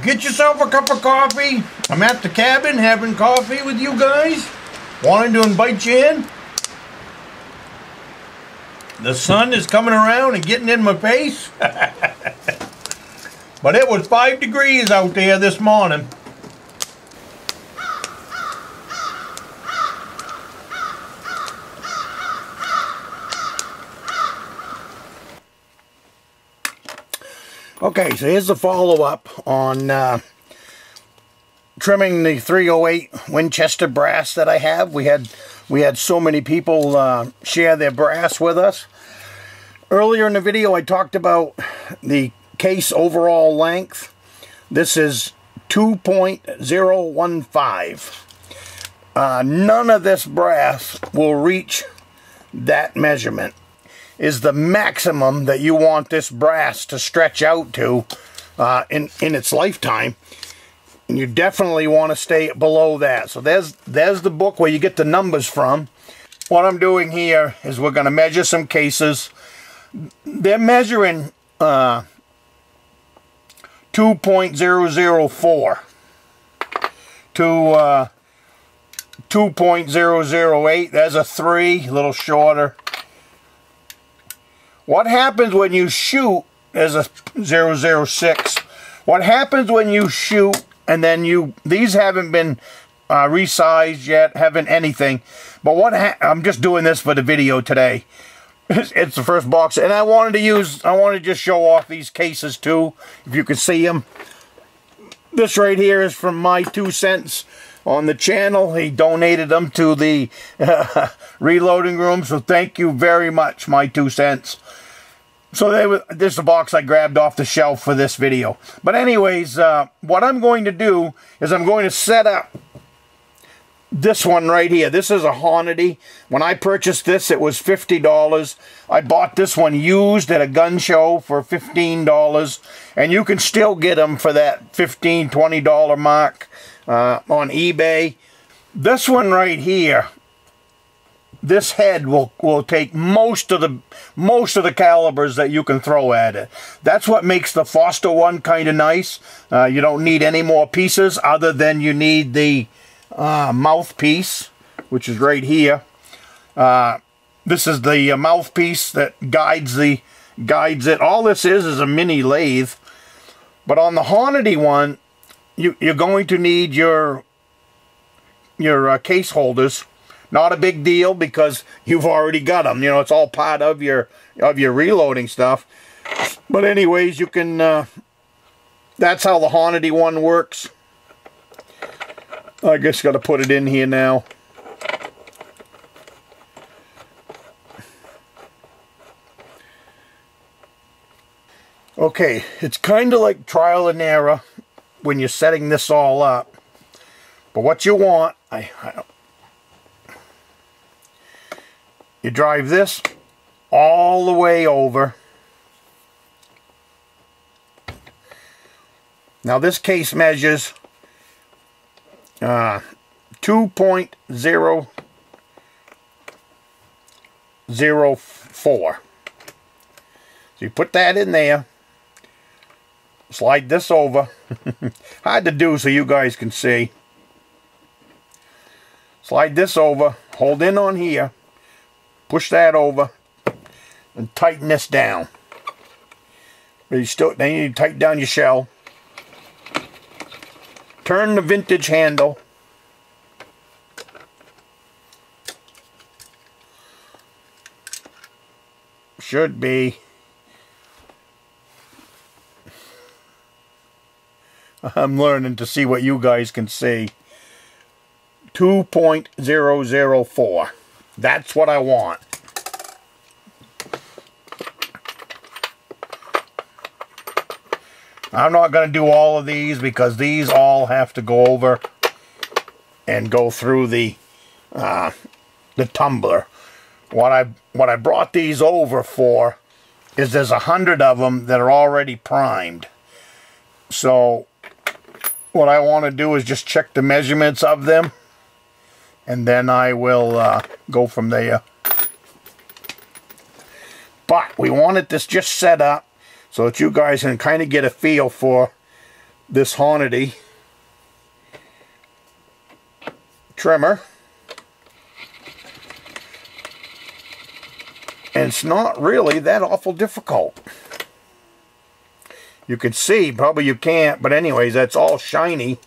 Get yourself a cup of coffee. I'm at the cabin having coffee with you guys. Wanted to invite you in. The sun is coming around and getting in my face. But it was 5 degrees out there this morning. Okay, so here's the follow-up on trimming the 308 Winchester brass that I have. We had so many people share their brass with us. Earlier in the video, I talked about the case overall length. This is 2.015. None of this brass will reach that measurement. Is the maximum that you want this brass to stretch out to in its lifetime. And you definitely want to stay below that. So there's the book where you get the numbers from. What I'm doing here is we're going to measure some cases. They're measuring 2.004 to 2.008. There's a 3, a little shorter. What happens when you shoot, there's a 006. What happens when you shoot and then these haven't been resized yet, haven't anything. But I'm just doing this for the video today. It's the first box, and I wanted to just show off these cases too, if you can see them. This right here is from my 2 cents on the channel. He donated them to the reloading room, so thank you very much, my 2 cents. So this is the box I grabbed off the shelf for this video. But anyways, what I'm going to do is I'm going to set up this one right here. This is a Hornady. When I purchased this, it was $50. I bought this one used at a gun show for $15. And you can still get them for that $15, $20 mark on eBay. This one right here, this head will take most of the calibers that you can throw at it. That's what makes the Forster one kind of nice. You don't need any more pieces other than you need the mouthpiece, which is right here. This is the mouthpiece that guides it. All this is a mini lathe. But on the Hornady one, you're going to need your case holders. Not a big deal because you've already got them. You know, it's all part of your reloading stuff. But anyways, you can. That's how the Hornady one works. I just got to put it in here now. Okay, it's kind of like trial and error when you're setting this all up. But what you want, you drive this all the way over. Now this case measures 2.004. So you put that in there. Slide this over. Hard to do so you guys can see. Slide this over. Hold in on here. Push that over and tighten this down. But then you tighten down your shell. Turn the vintage handle. Should be. I'm learning to see what you guys can see. 2.004. That's what I want. I'm not going to do all of these because these all have to go over and go through the tumbler. What I brought these over for is there's 100 of them that are already primed. So what I want to do is just check the measurements of them, and then I will go from there. But we wanted this just set up so that you guys can kind of get a feel for this Hornady trimmer, and it's not really that awful difficult. You can see, probably you can't, but anyways, that's all shiny.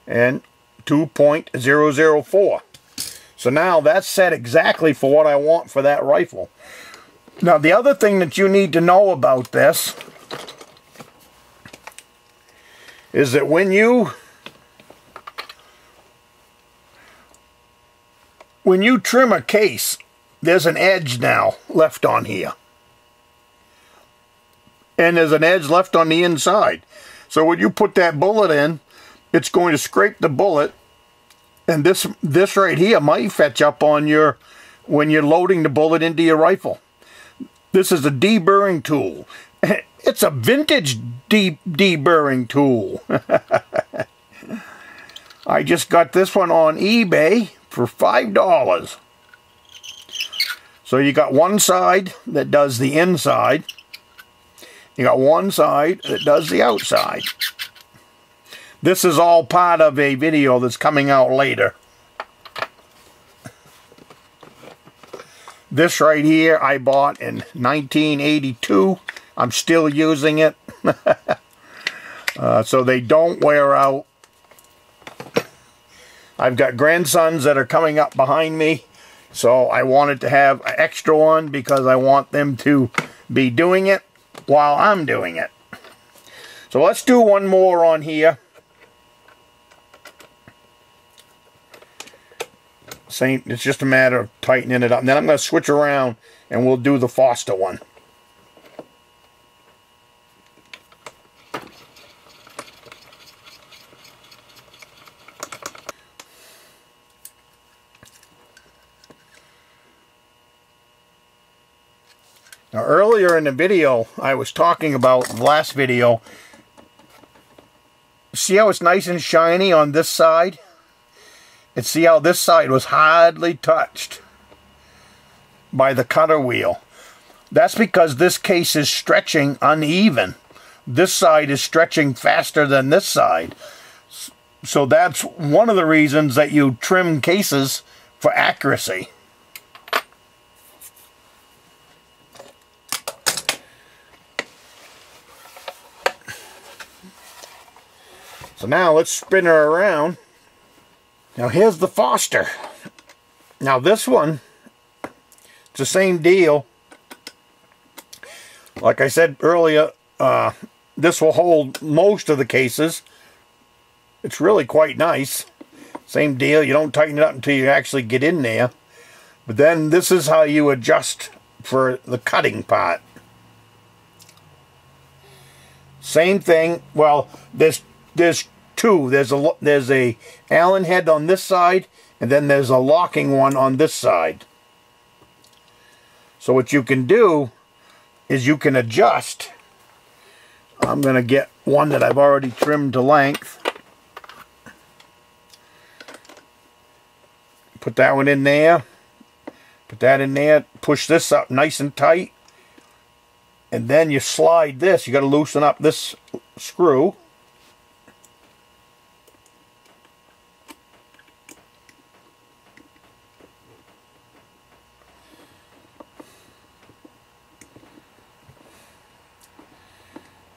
And 2.004. So now that's set exactly for what I want for that rifle. Now the other thing that you need to know about this is that when you trim a case, there's an edge now left on here. And there's an edge left on the inside. So when you put that bullet in, it's going to scrape the bullet, and this right here might fetch up on your, when you're loading the bullet into your rifle. This is a deburring tool. It's a vintage deburring tool. I just got this one on eBay for $5. So you got one side that does the inside. You got one side that does the outside. This is all part of a video that's coming out later. This right here I bought in 1982. I'm still using it. So they don't wear out. I've got grandsons that are coming up behind me, so I wanted to have an extra one because I want them to be doing it while I'm doing it. So let's do one more on here. Same, it's just a matter of tightening it up. And then I'm going to switch around and we'll do the Forster one. Now earlier in the video I was talking about, the last video, see how it's nice and shiny on this side? And see how this side was hardly touched by the cutter wheel. That's because this case is stretching uneven. This side is stretching faster than this side. So that's one of the reasons that you trim cases for accuracy. So now let's spin her around. Now here's the Forster. Now this one, it's the same deal. Like I said earlier, this will hold most of the cases. It's really quite nice. Same deal, you don't tighten it up until you actually get in there. But then this is how you adjust for the cutting part. Same thing, well, there's two. There's a Allen head on this side, and then there's a locking one on this side. So what you can do is you can adjust. I'm going to get one that I've already trimmed to length. Put that one in there. Put that in there. Push this up nice and tight. And then you slide this. You got to loosen up this screw.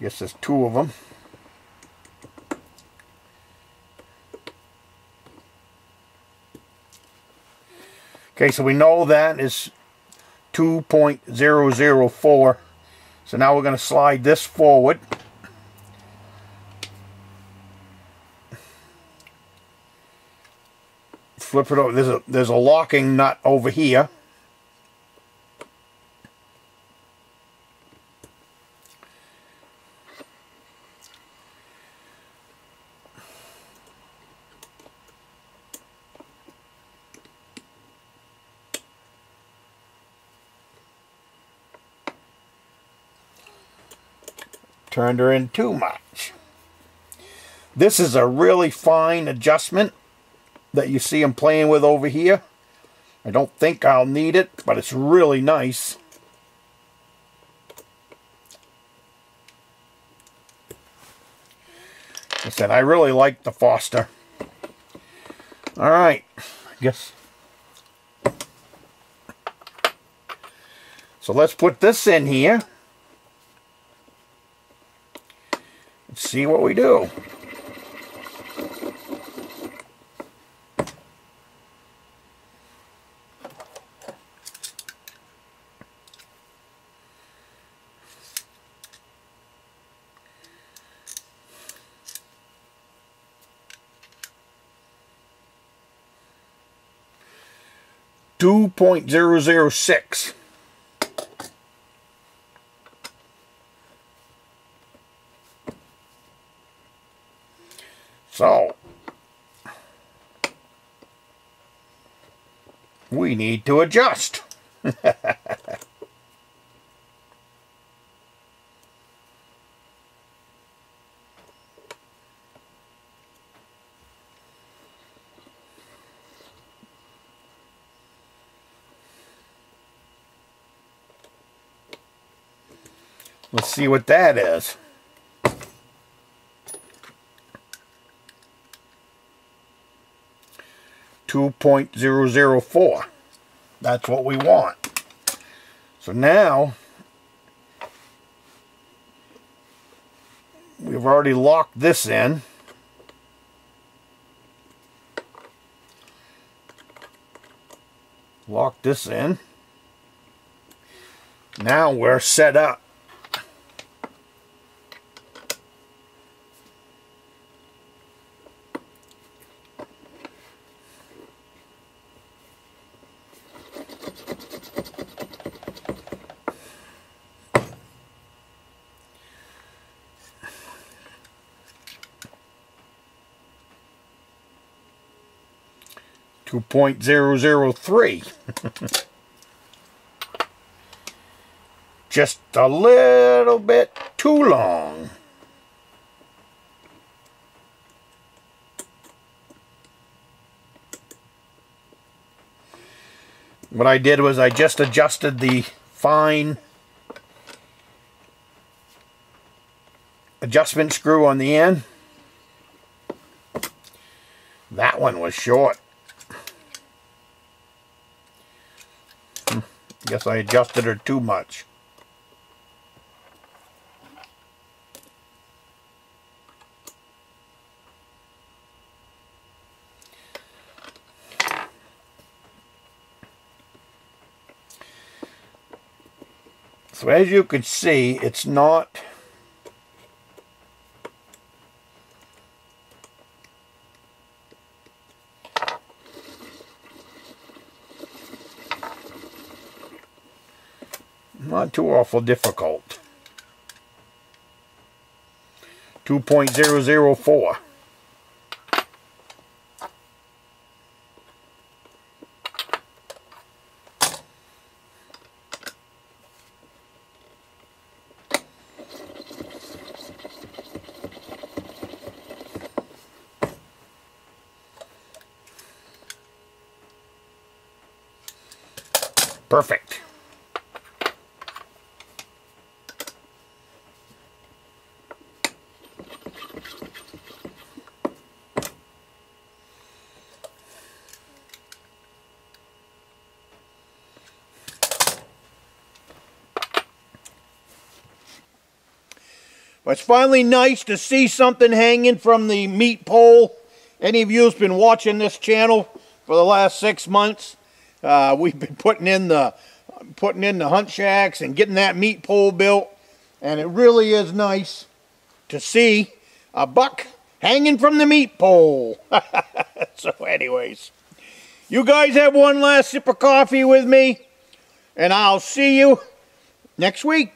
Guess there's two of them. Okay, so we know that is 2.004. So now we're going to slide this forward. Flip it over. There's a locking nut over here. Turned her in too much. This is a really fine adjustment that you see I'm playing with over here. I don't think I'll need it, but it's really nice. I said, I really like the Forster. All right, I guess. So let's put this in here. Let's see what we do. .006. So we need to adjust. Let's see what that is. .004. That's what we want. So now we've already locked this in. Lock this in. Now we're set up. .003. Just a little bit too long. What I did was I just adjusted the fine adjustment screw on the end. That one was short. Guess I adjusted her too much. So as you can see, it's not too awful difficult. 2.004. Perfect. Well, it's finally nice to see something hanging from the meat pole. Any of you who's been watching this channel for the last 6 months, we've been putting in the hunt shacks and getting that meat pole built, and it really is nice to see a buck hanging from the meat pole. So anyways, you guys have one last sip of coffee with me, and I'll see you next week.